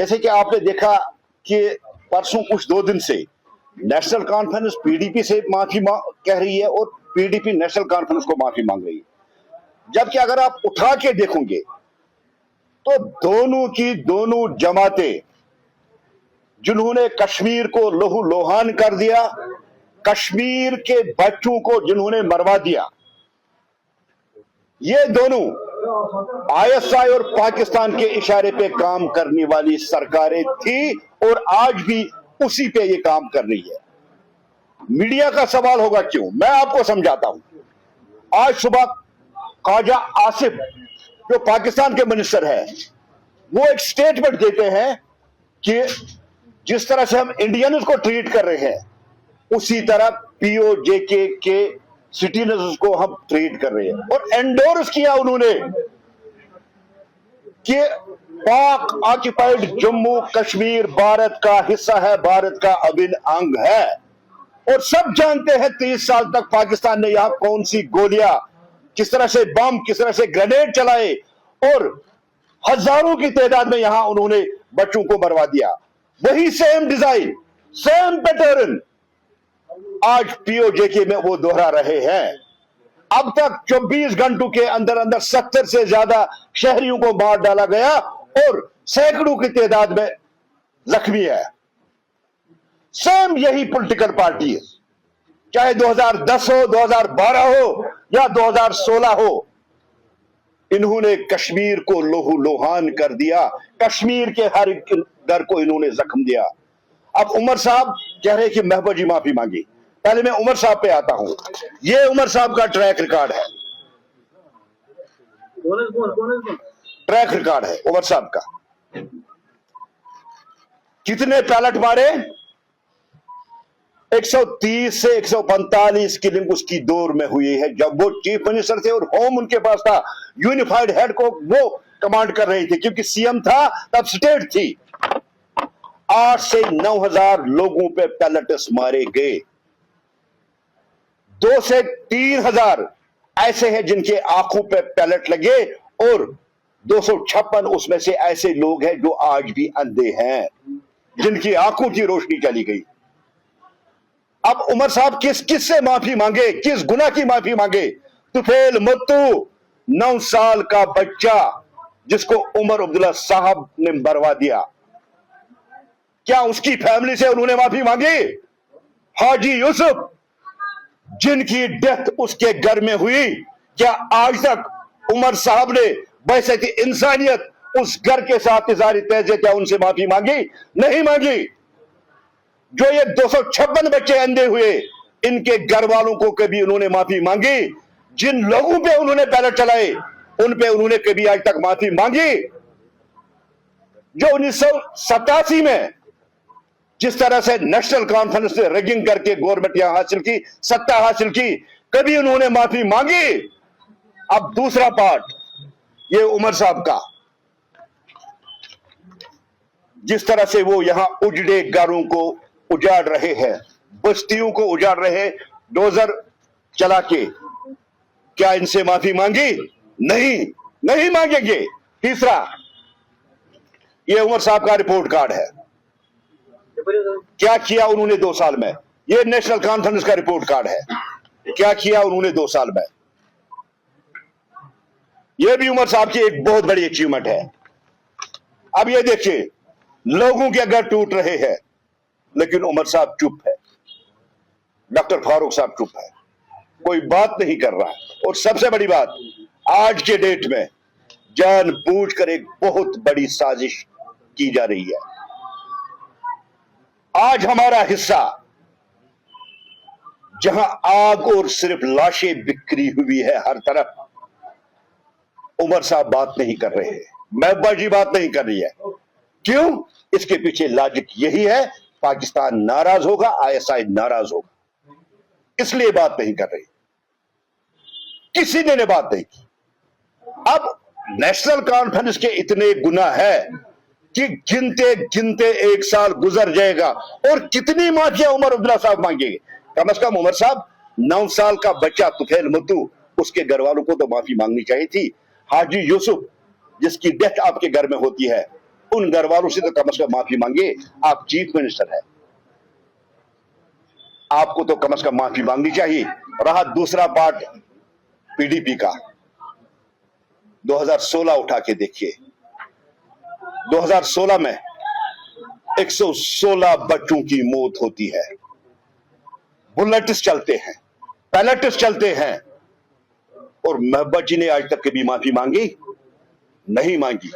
जैसे कि आपने देखा कि परसों कुछ 2 दिन से नेशनल कॉन्फ्रेंस पीडीपी से माफी कह रही है और पीडीपी नेशनल कॉन्फ्रेंस को माफी मांग रही है। जबकि अगर आप उठा के देखोगे तो दोनों की दोनों जमातें जिन्होंने कश्मीर को लहू लोहान कर दिया, कश्मीर के बच्चों को जिन्होंने मरवा दिया, ये दोनों आईएसआई और पाकिस्तान के इशारे पे काम करने वाली सरकारें थी और आज भी उसी पे ये काम कर रही है। मीडिया का सवाल होगा क्यों, मैं आपको समझाता हूं। आज सुबह ख्वाजा आसिफ जो पाकिस्तान के मिनिस्टर है वो एक स्टेटमेंट देते हैं कि जिस तरह से हम इंडियंस को ट्रीट कर रहे हैं उसी तरह पीओजेके के सिटीजन्स को हम ट्रीट कर रहे हैं। और एंडोर्स किया उन्होंने कि पाक ऑक्युपाइड जम्मू कश्मीर भारत का हिस्सा है, भारत का अभिन्न अंग है। और सब जानते हैं 30 साल तक पाकिस्तान ने यहां कौन सी गोलियां, किस तरह से बम, किस तरह से ग्रेनेड चलाए और हजारों की तादाद में यहां उन्होंने बच्चों को मरवा दिया। वही सेम डिजाइन, सेम पैटर्न आज पीओजेके में वो दोहरा रहे हैं। अब तक 24 घंटों के अंदर अंदर 70 से ज्यादा शहरियों को मार डाला गया और सैकड़ों की तादाद में जख्मी है। सेम यही पॉलिटिकल पार्टी है, चाहे 2010 हो, 2012 हो या 2016 हो, इन्होंने कश्मीर को लोहू लोहान कर दिया, कश्मीर के हर घर को इन्होंने जख्म दिया। अब उमर साहब कह रहे कि महबूबा जी माफी मांगी। पहले मैं उमर साहब पे आता हूं। ये उमर साहब का ट्रैक रिकॉर्ड है, ट्रैक रिकॉर्ड है उमर साहब का। कितने पैलेट मारे? 130 से 145 किलिंग उसकी दौर में हुई है जब वो चीफ मिनिस्टर थे और होम उनके पास था। यूनिफाइड हेड को वो कमांड कर रही थी क्योंकि सीएम था तब स्टेट थी। 8 से 9,000 लोगों पे पैलेट्स मारे गए। 2 से 3,000 ऐसे हैं जिनके आंखों पे पैलेट लगे और 256 उसमें से ऐसे लोग हैं जो आज भी अंधे हैं, जिनकी आंखों की रोशनी चली गई। अब उमर साहब किस से माफी मांगे, किस गुनाह की माफी मांगे? तुफेल मत्तू 9 साल का बच्चा जिसको उमर अब्दुल्ला साहब ने मरवा दिया, क्या उसकी फैमिली से उन्होंने माफी मांगी? हाजी यूसुफ जिनकी डेथ उसके घर में हुई, क्या आज तक उमर साहब ने बैसत इंसानियत उस घर के साथ इज़हार तैज़े क्या उनसे माफी मांगी? नहीं मांगी। जो ये 256 बच्चे अंधे हुए, इनके घर वालों को कभी उन्होंने माफी मांगी? जिन लोगों पे उन्होंने पैलेट चलाए उन पे उन्होंने कभी आज तक माफी मांगी? जो 1987 में जिस तरह से नेशनल कॉन्फ्रेंस से रैगिंग करके गवर्नमेंट यहां हासिल की, सत्ता हासिल की, कभी उन्होंने माफी मांगी? अब दूसरा पार्ट ये उमर साहब का, जिस तरह से वो यहां उजड़े घरों को उजाड़ रहे हैं, बस्तियों को उजाड़ रहे हैं डोजर चला के, क्या इनसे माफी मांगी? नहीं, नहीं मांगेंगे। तीसरा ये उमर साहब का रिपोर्ट कार्ड है, क्या किया उन्होंने 2 साल में। ये नेशनल कॉन्फ्रेंस का रिपोर्ट कार्ड है, क्या किया उन्होंने 2 साल में। यह भी उमर साहब की एक बहुत बड़ी अचीवमेंट है। अब ये देखिए, लोगों के घर टूट रहे हैं लेकिन उमर साहब चुप है, डॉक्टर फारूक साहब चुप है, कोई बात नहीं कर रहा। और सबसे बड़ी बात, आज के डेट में जानबूझकर एक बहुत बड़ी साजिश की जा रही है। आज हमारा हिस्सा जहां आग और सिर्फ लाशें बिखरी हुई है हर तरफ, उमर साहब बात नहीं कर रहे हैं, महबूबा जी बात नहीं कर रही है। क्यों? इसके पीछे लॉजिक यही है, पाकिस्तान नाराज होगा, आईएसआई नाराज होगा, इसलिए बात नहीं कर रही। किसी ने बात नहीं की। अब नेशनल कॉन्फ्रेंस के इतने गुनाह है कि गिनते गिनते 1 साल गुजर जाएगा और कितनी माफिया उमर अब्दुल्ला साहब मांगेंगे। कम से कम उमर साहब 9 साल का बच्चा तुफैल मत्तू, उसके घर वालों को तो माफी मांगनी चाहिए थी। हाजी यूसुफ जिसकी डेथ आपके घर में होती है, उन घर वालों से तो कम से कम माफी मांगे। आप चीफ मिनिस्टर है, आपको तो कम से कम माफी मांगनी चाहिए। रहा दूसरा पार्ट पीडीपी का, 2016 उठा के देखिए, 2016 में 116 बच्चों की मौत होती है, बुलेट्स चलते हैं, पैलेट्स चलते हैं, और महबूबा जी ने आज तक कभी माफी मांगी? नहीं मांगी।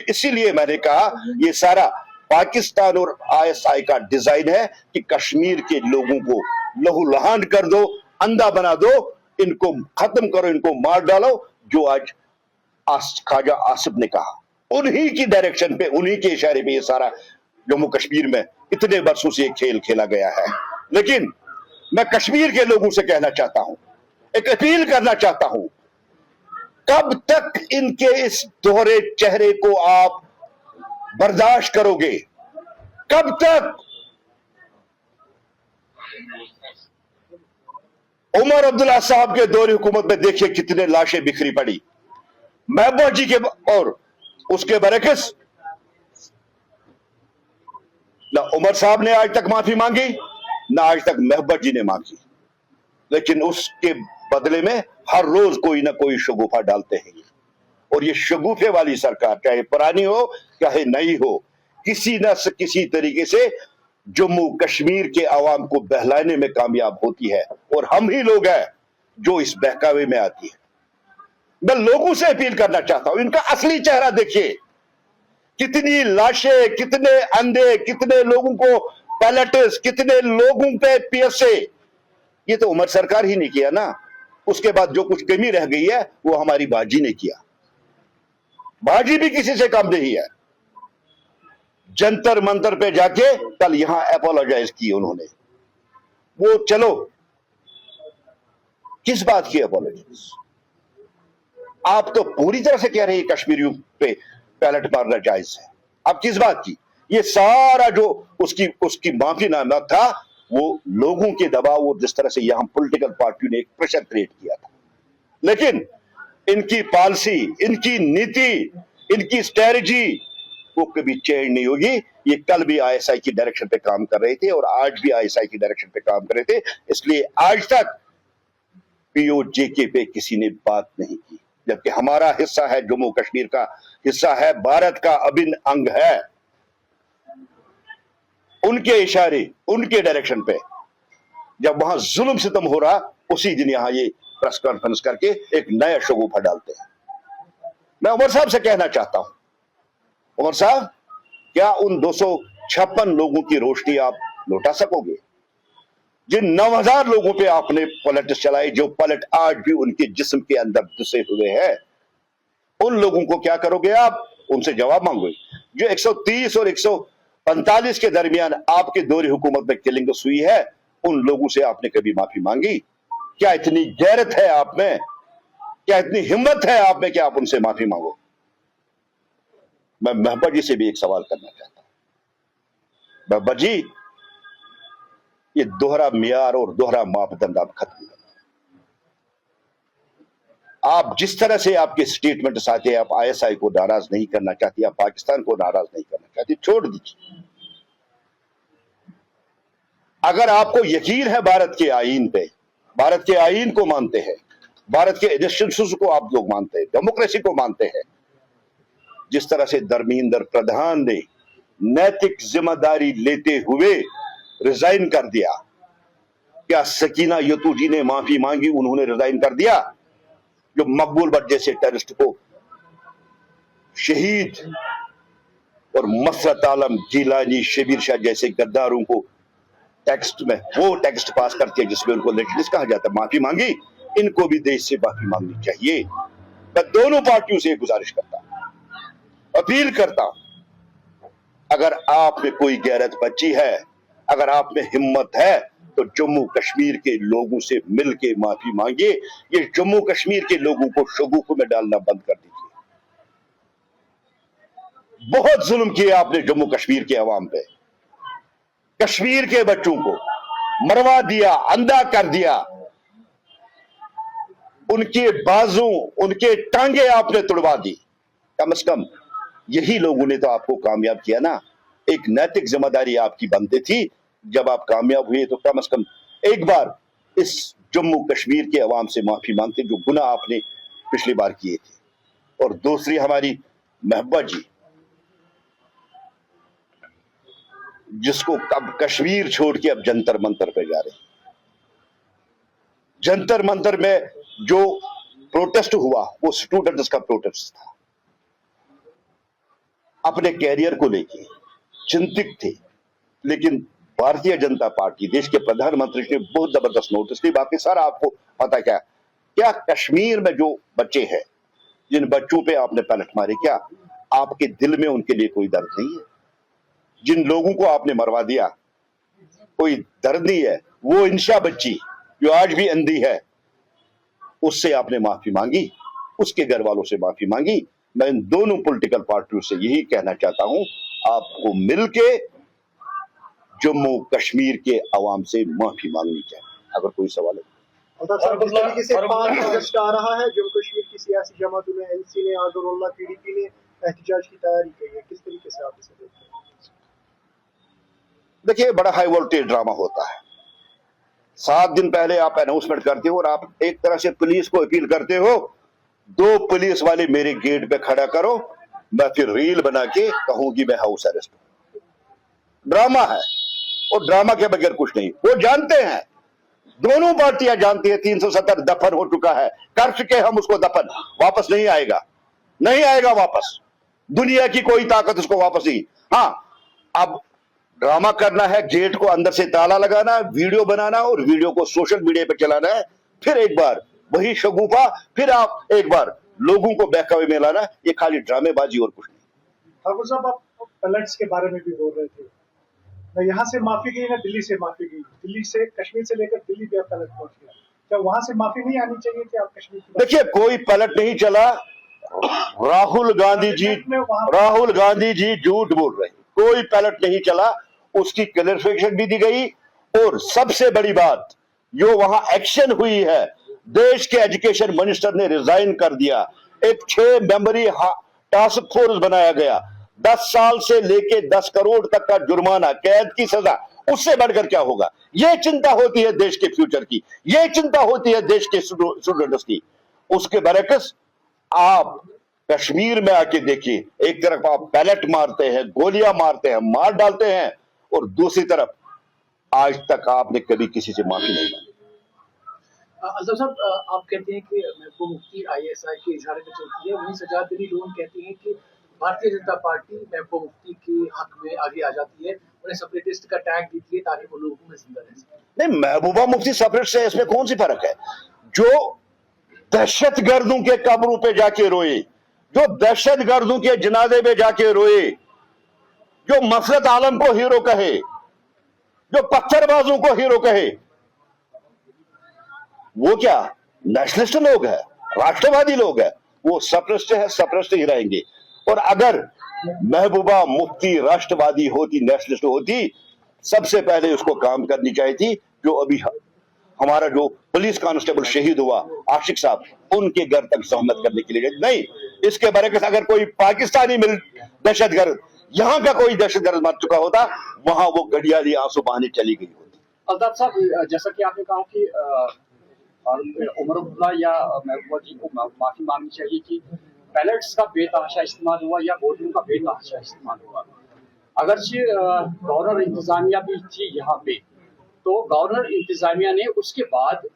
इसीलिए मैंने कहा ये सारा पाकिस्तान और आईएसआई का डिजाइन है कि कश्मीर के लोगों को लहूलुहान कर दो, अंधा बना दो, इनको खत्म करो, इनको मार डालो। जो आज ख्वाजा आसिफ ने कहा, उन्हीं की डायरेक्शन पे, उन्हीं के इशारे पे ये सारा जम्मू कश्मीर में इतने वर्षों से खेल खेला गया है। लेकिन मैं कश्मीर के लोगों से कहना चाहता हूं, एक अपील करना चाहता हूं, कब तक इनके इस दोहरे चेहरे को आप बर्दाश्त करोगे? कब तक? उमर अब्दुल्ला साहब के दौरे हुकूमत में देखिए कितने लाशें बिखरी पड़ी। महबूबा जी के और उसके बरकस ना उमर साहब ने आज तक माफी मांगी, ना आज तक महबूबा जी ने मांगी। लेकिन उसके बदले में हर रोज कोई ना कोई शगुफा डालते हैं। और ये शगुफे वाली सरकार चाहे पुरानी हो चाहे नई हो, किसी न किसी तरीके से जम्मू कश्मीर के आवाम को बहलाने में कामयाब होती है। और हम ही लोग हैं जो इस बहकावे में आती है। मैं लोगों से अपील करना चाहता हूं, इनका असली चेहरा देखिए, कितनी लाशें, कितने अंधे, कितने लोगों को पैलेट्स, कितने लोगों पे पीएसए। ये तो उमर सरकार ही नहीं किया ना। उसके बाद जो कुछ कमी रह गई है वो हमारी बाजी ने किया। बाजी भी किसी से कम नहीं है। जंतर मंतर पे जाके कल यहां अपोलोजाइज की उन्होंने। वो चलो, किस बात की अपोलोजाइज? आप तो पूरी तरह से कह रहे हैं कश्मीरियों पे पैलेट मारना जायज है। अब किस बात की? ये सारा जो उसकी माफीनामा था वो लोगों के दबाव और जिस तरह से यहां पॉलिटिकल पार्टियों ने एक प्रेशर क्रिएट किया था। लेकिन इनकी पॉलिसी, इनकी नीति, इनकी स्ट्रेटजी वो कभी चेंज नहीं होगी। ये कल भी आईएसआई की डायरेक्शन पे काम कर रहे थे और आज भी आईएसआई की डायरेक्शन पे काम कर रहे थे। इसलिए आज तक पीओजेके पे किसी ने बात नहीं की, जबकि हमारा हिस्सा है, जम्मू कश्मीर का हिस्सा है, भारत का अभिन्न अंग है। उनके इशारे, उनके डायरेक्शन पे जब वहां जुल्म सितम हो रहा, उसी दिन यहां ये प्रेस कॉन्फ्रेंस करके एक नया शगुफा डालते हैं। मैं उमर साहब से कहना चाहता हूं, उमर साहब, क्या उन 256 लोगों की रोशनी आप लौटा सकोगे? जिन 9000 लोगों पे आपने पलट चलाई, जो पलट आज भी उनके जिस्म के अंदर घुसे हुए हैं, उन लोगों को क्या करोगे आप? उनसे जवाब मांगोगे। जो 130 और 145 के दरमियान आपके दौरे हुकूमत में किलिंग हुई है, उन लोगों से आपने कभी माफी मांगी? क्या इतनी गैरत है आप में? क्या इतनी हिम्मत है आप में कि आप उनसे माफी मांगो? मैं महबूबा जी से भी एक सवाल करना चाहता हूं। महबूबा जी, ये दोहरा मियार और दोहरा मापदंड आप खत्म करें। आप जिस तरह से आपके स्टेटमेंट आते हैं, आप आईएसआई को नाराज नहीं करना चाहती, आप पाकिस्तान को नाराज नहीं करना चाहती, छोड़ दीजिए। अगर आपको यकीन है भारत के आईन पे, भारत के आईन को मानते हैं, भारत के इंस्टीट्यूशंस को आप लोग मानते हैं, डेमोक्रेसी को मानते हैं, जिस तरह से धर्मेंद्र प्रधान ने नैतिक जिम्मेदारी लेते हुए रिजाइन कर दिया, क्या सकीना यतूजी ने माफी मांगी, उन्होंने रिजाइन कर दिया? जो मकबूल भट्ट जैसे टेररिस्ट को शहीद और मसरत आलम जिलानी, शबीर शाह जैसे गद्दारों को टेक्स्ट में वो टेक्स्ट पास करते हैं जिसमें उनको लेटलिस्ट कहा जाता है, माफी मांगी। इनको भी देश से माफी मांगनी चाहिए। मैं दोनों पार्टियों से गुजारिश करता हूं, अपील करता हूं, अगर आप में कोई गैरत बची है, अगर आप में हिम्मत है, तो जम्मू कश्मीर के लोगों से मिलके माफी मांगिए। ये जम्मू कश्मीर के लोगों को शगुफ में डालना बंद कर दीजिए। बहुत जुल्म किया आपने जम्मू कश्मीर के अवाम पे, कश्मीर के बच्चों को मरवा दिया, अंधा कर दिया, उनके बाजू, उनके टांगे आपने तुड़वा दी। कम से कम यही लोगों ने तो आपको कामयाब किया ना। एक नैतिक जिम्मेदारी आपकी बनती थी। जब आप कामयाब हुए तो कम से कम एक बार इस जम्मू कश्मीर के अवाम से माफी मांगते जो गुनाह आपने पिछली बार किए थे। और दूसरी हमारी महबूबा जी, जिसको अब कश्मीर छोड़ के अब जंतर मंतर पे जा रहे हैं। जंतर मंतर में जो प्रोटेस्ट हुआ वो स्टूडेंट्स का प्रोटेस्ट था। अपने कैरियर को लेके चिंतित थे, लेकिन भारतीय जनता पार्टी, देश के प्रधानमंत्री ने बहुत जबरदस्त नोटिस दी। बाकी सारा आपको पता क्या क्या कश्मीर में जो बच्चे हैं, जिन बच्चों पे आपने पलट मारे, क्या आपके दिल में उनके लिए कोई दर्द नहीं है? जिन लोगों को आपने मरवा दिया, कोई दर्द नहीं है? वो इंशा बच्ची जो आज भी अंधी है, उससे आपने माफी मांगी, उसके घर वालों से माफी मांगी। मैं इन दोनों पॉलिटिकल पार्टियों से यही कहना चाहता हूं, आपको मिलके जम्मू कश्मीर के अवाम से माफी मांगनी चाहिए। अगर कोई सवाल है। जिस तरीके से 5 अगस्त आ रहा है, जम्मू कश्मीर की सियासी जमातों ने, एनसी ने, आज़रुल्लाह, पीडीपी ने एहतजाज की तैयारी की है, किस तरीके से आप इसे देखते हैं? देखिए, बड़ा हाई वोल्टेज ड्रामा होता है। 7 दिन पहले आप अनाउंसमेंट करते हो और आप एक तरह से पुलिस को अपील करते हो, 2 पुलिस वाले मेरे गेट पे खड़ा करो, मैं फिर रील बना के कहूंगी मैं हाउस अरेस्ट हूं। ड्रामा है, और ड्रामा के बगैर कुछ नहीं। वो जानते हैं, दोनों पार्टियां जानती है 370 दफन हो चुका है, कर चुके हम उसको दफन, वापस नहीं आएगा, नहीं आएगा वापस। दुनिया की कोई ताकत उसको वापस नहीं। हाँ, अब ड्रामा करना है, गेट को अंदर से ताला लगाना, वीडियो बनाना और वीडियो को सोशल मीडिया पे चलाना है, फिर एक बार वही शगुफा, फिर आप एक बार लोगों को बहकावे में लाना। ये खाली ड्रामेबाजी और कुछ नहीं। ठाकुर साहब, आप पलट्स के बारे में भी बोल रहे थे, ना यहाँ से माफी गई ना दिल्ली से माफी गई, दिल्ली से, कश्मीर से लेकर दिल्ली पे पलट पहुंच गया। क्या वहां से माफी नहीं आनी चाहिए कि आप कश्मीर की? देखिए, कोई पलट नहीं चला। राहुल गांधी जी झूठ बोल रहे हैं, कोई पलट नहीं चला। उसकी क्लैरिफिकेशन भी दी गई। और सबसे बड़ी बात, जो वहां एक्शन हुई है, देश के एजुकेशन मिनिस्टर ने रिजाइन कर दिया, एक 6 मेंबरी टास्क फोर्स बनाया गया, 10 साल से लेके 10 करोड़ तक का जुर्माना, कैद की सजा, उससे बढ़कर क्या होगा? ये चिंता होती है देश के फ्यूचर की, ये चिंता होती है देश के स्टूडेंट्स की। उसके बरकस आप कश्मीर में आके देखिए, एक तरफ आप पैलेट मारते हैं, गोलियां मारते हैं, मार डालते हैं, और दूसरी तरफ आज तक आपने कभी किसी से माफी नहीं मांगी। अजहर साहब, आप कहते हैं कि महबूबा मुफ्ती ISI के इशारे पे चलती है, वहीं सजाद अली लोन कहती हैं कि भारतीय जनता पार्टी महबूबा मुफ्ती के हक में आगे आ जाती है, उन्हें सेपरेटिस्ट का टैग देती है ताकि वो लोगों में जिंदा रह सके। नहीं, महबूबा मुफ्ती सेपरेट से इसमें कौन सी फर्क है? जो दहशतगर्दों के कब्रों पे जाके रोए, जो दहशतगर्दों के जनाजे में जाके रोए, जो मफरत आलम को हीरो कहे, जो पत्थरबाजों को हीरो कहे, वो क्या नेशनलिस्ट लोग हैं, राष्ट्रवादी लोग हैं? वो सप्रेस्ट है, सप्रेस्ट ही रहेंगे। और अगर महबूबा मुफ्ती राष्ट्रवादी होती, नेशनलिस्ट होती, सबसे पहले उसको काम करनी चाहिए थी जो अभी हमारा जो पुलिस कांस्टेबल शहीद हुआ आशिक साहब, उनके घर तक सहमत करने के लिए नहीं। इसके बरकस अगर कोई पाकिस्तानी मिल दहशतगर्द यहाँ का कोई दहशतगर्द मर चुका होता, वहां वो गड़ियाली आंसू बहाने चली गई होती। अल्ताफ साहब, जैसा कि आपने कहा कि उमर अब्दुल्ला या महबूबा जी को माफी मांगनी चाहिए कि बैलेट्स का बेतहाशा इस्तेमाल हुआ या वोटिंग का बेतहाशा इस्तेमाल हुआ। अगरचे गवर्नर इंतजामिया भी थी यहाँ पे, तो गवर्नर इंतजामिया ने उसके बाद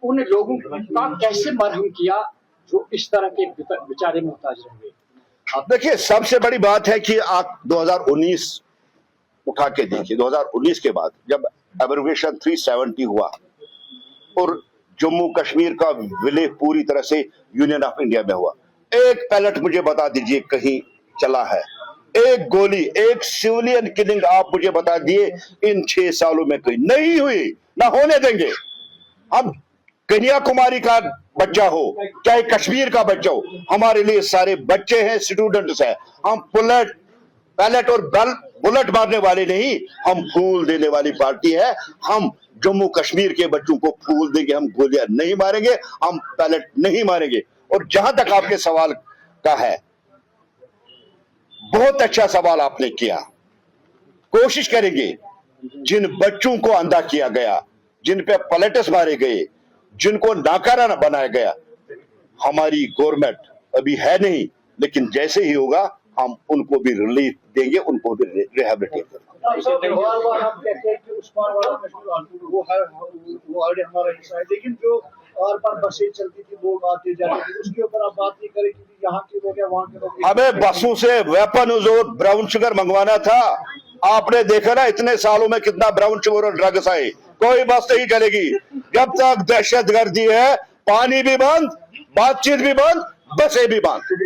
उन लोगों का कैसे मरहम किया जो इस तरह के बेचारे मोहताज रहे? अब देखिए, सबसे बड़ी बात है कि आप 2019 उठा के देखिए। 2019 के बाद जब एब्रोगेशन 370 हुआ और जम्मू कश्मीर का विलय पूरी तरह से यूनियन ऑफ इंडिया में हुआ, एक पैलेट मुझे बता दीजिए कहीं चला है? एक गोली, एक सिविलियन किलिंग आप मुझे बता दिए इन 6 सालों में कहीं नहीं हुई, ना होने देंगे। हम कन्याकुमारी का बच्चा हो चाहे कश्मीर का बच्चा हो, हमारे लिए सारे बच्चे हैं, स्टूडेंट्स हैं। हम पैलेट और बुलेट मारने वाले नहीं, हम फूल देने वाली पार्टी है। हम जम्मू कश्मीर के बच्चों को फूल देंगे, हम गोलियां नहीं मारेंगे, हम पैलेट नहीं मारेंगे। और जहां तक आपके सवाल का है, बहुत अच्छा सवाल आपने किया। कोशिश करेंगे जिन बच्चों को अंधा किया गया, जिन पे पलटस मारे गए, जिनको नाकारा न बनाया गया, हमारी गवर्नमेंट अभी है नहीं, लेकिन जैसे ही होगा हम उनको भी रिलीफ देंगे, उनको भी रिहेबिलिटेट करेंगे। बार हम कहते हैं कि उस्मान वाला कश्मीर वो है, वो ऑलरेडी हमारा हिस्सा है, लेकिन जो और पर बसें चलती थी, लोग आते जाते थे, उसके ऊपर आप बात नहीं करें कि यहाँ के लोग या वहाँ के लोग। हमें बसों से वेपन और ब्राउन शुगर मंगवाना था। आपने देखा ना इतने सालों में कितना ब्राउन शुगर और ड्रग्स आए। कोई बस नहीं चलेगी जब तक दहशतगर्दी है। पानी भी बंद, बातचीत भी बंद, बसें भी बंद।